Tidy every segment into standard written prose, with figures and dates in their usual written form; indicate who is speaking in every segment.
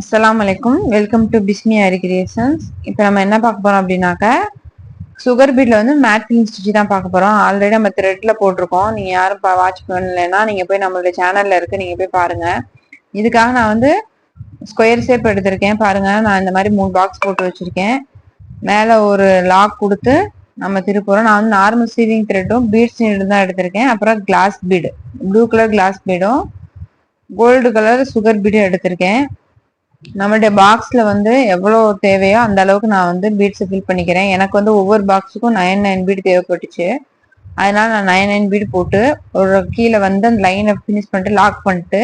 Speaker 1: அஸ்ஸலாமு அலைக்கும். Welcome to Bismi Hari creations. இப்போ நம்ம என்ன பார்க்க போறோம் அப்படின்னாக்கா, சுகர் பீட்ல வந்து மேட் ஃபினிஷ் ஸ்டிச் தான் பார்க்க போறோம். ஆல்ரெடி நம்ம த்ரெட்ல போட்டிருக்கோம். நீங்க யாரும் வாட்ச் பண்ணலைன்னா நீங்க போய் நம்மளுடைய சேனல்ல இருக்கு, நீங்க போய் பாருங்க. இதுக்காக நான் வந்து ஸ்கொயர் ஷேப் எடுத்திருக்கேன். பாருங்க, நான் இந்த மாதிரி 3 பாக்ஸ் போட்டு வச்சிருக்கேன். மேல ஒரு லாக் கொடுத்து நம்ம திருப்புறோம். நான் வந்து நார்மல் சீவிங் த்ரெட்டும் பீட்ஸ் நீடும் தான் எடுத்திருக்கேன். அப்புறம் glass bead, blue colour glass பீடும் கோல்டு கலர் சுகர் பீடும் எடுத்திருக்கேன். நம்மளுடைய பாக்ஸ்ல வந்து எவ்வளவு தேவையோ அந்த அளவுக்கு நான் வந்து பீட்ஸ் ஃபில் பண்ணிக்கிறேன். எனக்கு வந்து ஒவ்வொரு பாக்ஸுக்கும் 9 பீட் தேவைப்பட்டுச்சு. அதனால நான் 9 பீட் போட்டு ஒரு கீழே வந்து அந்த லைனை ஃபினிஷ் பண்ணிட்டு லாக் பண்ணிட்டு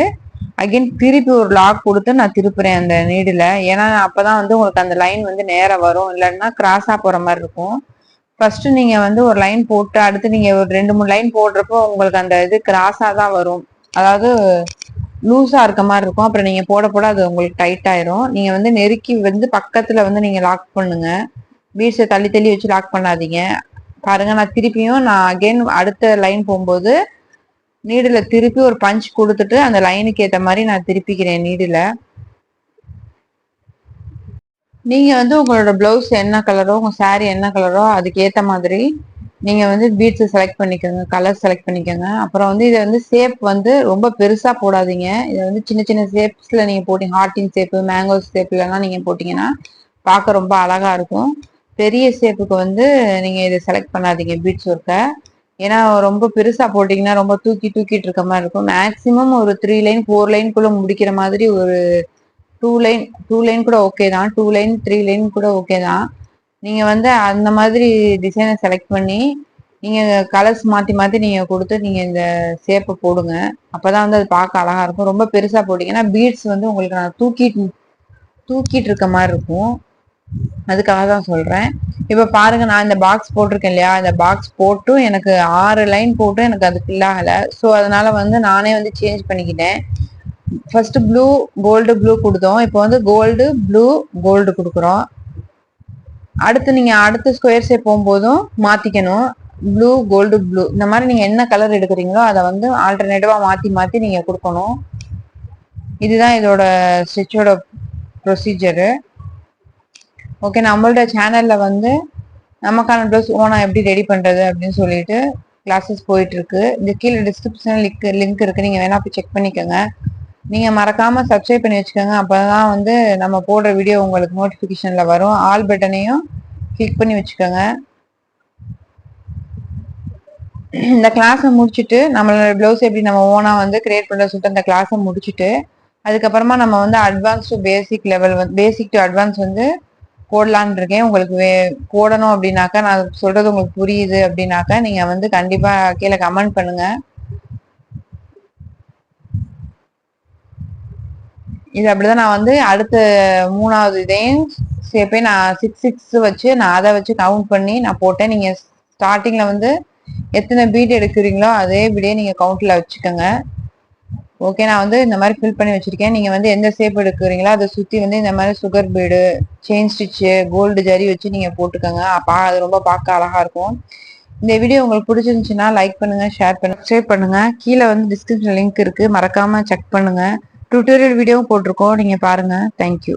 Speaker 1: அகைன் திருப்பி ஒரு லாக் கொடுத்து நான் திருப்புறேன் அந்த நீடில். ஏன்னா அப்பதான் வந்து உங்களுக்கு அந்த லைன் வந்து நேரா வரும், இல்லைன்னா கிராஸா போற மாதிரி இருக்கும். ஃபர்ஸ்ட் நீங்க வந்து ஒரு லைன் போட்டு அடுத்து நீங்க ஒரு 2-3 லைன் போடுறப்போ உங்களுக்கு அந்த இது கிராஸா தான் வரும், அதாவது லூஸா இருக்க மாதிரி இருக்கும். அப்புறம் நீங்க போட போட அது உங்களுக்கு டைட் ஆயிரும். நீங்க வந்து நெருக்கி வந்து பக்கத்துல வந்து நீங்க லாக் பண்ணுங்க. பீட்ஸை தள்ளி தள்ளி வச்சு லாக் பண்ணாதீங்க. பாருங்க, நான் திருப்பியும் நான் அகைன் அடுத்த லைன் போகும்போது நீடுல திருப்பி ஒரு பஞ்ச் கொடுத்துட்டு அந்த லைனுக்கு ஏற்ற மாதிரி நான் திருப்பிக்கிறேன் நீடுல. நீங்க வந்து உங்களோட பிளவுஸ் என்ன கலரோ, உங்க சாரி என்ன கலரோ அதுக்கு ஏற்ற மாதிரி நீங்க வந்து பீட்ஸ் செலக்ட் பண்ணிக்கோங்க, கலர் செலக்ட் பண்ணிக்கோங்க. அப்புறம் வந்து இதை வந்து ஷேப் வந்து ரொம்ப பெருசா போடாதீங்க. இதை வந்து சின்ன சின்ன ஷேப்ஸ்ல நீங்க போட்டீங்க, ஹார்டின் ஷேப்பு, மேங்கோ ஷேப்லாம் நீங்க போட்டீங்கன்னா பார்க்க ரொம்ப அழகா இருக்கும். பெரிய ஷேப்புக்கு வந்து நீங்க இதை செலக்ட் பண்ணாதீங்க பீட்ஸ் ஒர்க்கை. ஏன்னா ரொம்ப பெருசா போட்டீங்கன்னா ரொம்ப தூக்கிட்டு இருக்க மாதிரி இருக்கும். மேக்சிமம் ஒரு 3 லைன் 4 லைனுக்குள்ள முடிக்கிற மாதிரி ஒரு 2 லைன் கூட ஓகே தான். 2 லைன் 3 லைன் கூட ஓகே தான். நீங்க வந்து அந்த மாதிரி டிசைனை செலக்ட் பண்ணி நீங்க கலர்ஸ் மாத்தி மாத்தி நீங்க கொடுத்து நீங்க இந்த ஷேப்பை போடுங்க. அப்பதான் வந்து அது பார்க்க அழகா இருக்கும். ரொம்ப பெருசா போட்டீங்கன்னா பீட்ஸ் வந்து உங்களுக்கு நான் தூக்கிட்டு இருக்க மாதிரி இருக்கும். அதுக்காக தான் சொல்றேன். இப்ப பாருங்க, நான் இந்த பாக்ஸ் போட்டிருக்கேன் இல்லையா, இந்த பாக்ஸ் போட்டும் எனக்கு 6 லைன் போட்டும் எனக்கு அது ஃபில் ஆகல. ஸோ அதனால வந்து நானே வந்து சேஞ்ச் பண்ணிக்கிட்டேன். ஃபர்ஸ்ட் ப்ளூ கோல்டு ப்ளூ கொடுத்தோம், இப்போ வந்து கோல்டு ப்ளூ கோல்டு கொடுக்குறோம். அடுத்து நீங்க அடுத்த ஸ்கொயர் ஷேப் போகும்போதும் மாத்திக்கணும். ப்ளூ கோல்டு ப்ளூ, இந்த மாதிரி நீங்க என்ன கலர் எடுக்கிறீங்களோ அதை வந்து ஆல்டர்னேட்டிவா மாத்தி மாத்தி நீங்க கொடுக்கணும். இதுதான் இதோட ஸ்டிச்சோட ப்ரொசீஜரு. ஓகே, நம்மளோட சேனல்ல வந்து நமக்கான ட்ரெஸ் ஓனா எப்படி ரெடி பண்றது அப்படின்னு சொல்லிட்டு கிளாஸஸ் போயிட்டு இருக்கு. இந்த கீழே டிஸ்கிரிப்ஷன் லிங்க் இருக்கு, நீங்க வேணா போய் செக் பண்ணிக்கோங்க. நீங்க மறக்காம சப்ஸ்கிரைப் பண்ணி வச்சுக்கோங்க. அப்பதான் வந்து நம்ம போடுற வீடியோ உங்களுக்கு நோட்டிபிகேஷன்ல வரும். ஆல் பட்டனையும் கிளிக் பண்ணி வச்சுக்கோங்க. இந்த கிளாஸை முடிச்சுட்டு நம்மளோட பிளவுஸ் எப்படி நம்ம ஓனா வந்து கிரியேட் பண்ற சொல்லிட்டு அந்த கிளாஸை முடிச்சுட்டு அதுக்கப்புறமா நம்ம வந்து அட்வான்ஸ் டு பேசிக் லெவல் வந்து பேசிக் டு அட்வான்ஸ் வந்து போடலான் இருக்கேன். உங்களுக்கு போடணும் அப்படின்னாக்கா, நான் சொல்றது உங்களுக்கு புரியுது அப்படின்னாக்கா நீங்க வந்து கண்டிப்பா கீழே கமெண்ட் பண்ணுங்க. இது அப்படிதான் நான் வந்து அடுத்த 3வது இதையும் சேர்ப்பே நான் 6 வச்சு நான் அதை வச்சு கவுண்ட் பண்ணி நான் போட்டேன். நீங்க ஸ்டார்டிங்ல வந்து எத்தனை பீட் எடுக்கிறீங்களோ அதே பீடே நீங்க கவுண்ட்ல வச்சுக்கோங்க. ஓகே, நான் வந்து இந்த மாதிரி ஃபில் பண்ணி வச்சிருக்கேன். நீங்க வந்து எந்த ஷேப் எடுக்கிறீங்களோ அதை சுத்தி வந்து இந்த மாதிரி sugar bead, chain stitch, gold zari வச்சு நீங்க போட்டுக்கோங்க. அப்பா அது ரொம்ப பார்க்க அழகா இருக்கும். இந்த வீடியோ உங்களுக்கு பிடிச்சிருந்துச்சுன்னா லைக் பண்ணுங்க, ஷேர் பண்ணுங்க, சப்ஸ்கிரைப் பண்ணுங்க. கீழே வந்து டிஸ்கிரிப்ஷன் லிங்க் இருக்கு, மறக்காம செக் பண்ணுங்க. டியூட்டோரியல் வீடியோவும் போட்டிருக்கோம், நீங்க பாருங்க. தேங்க்யூ.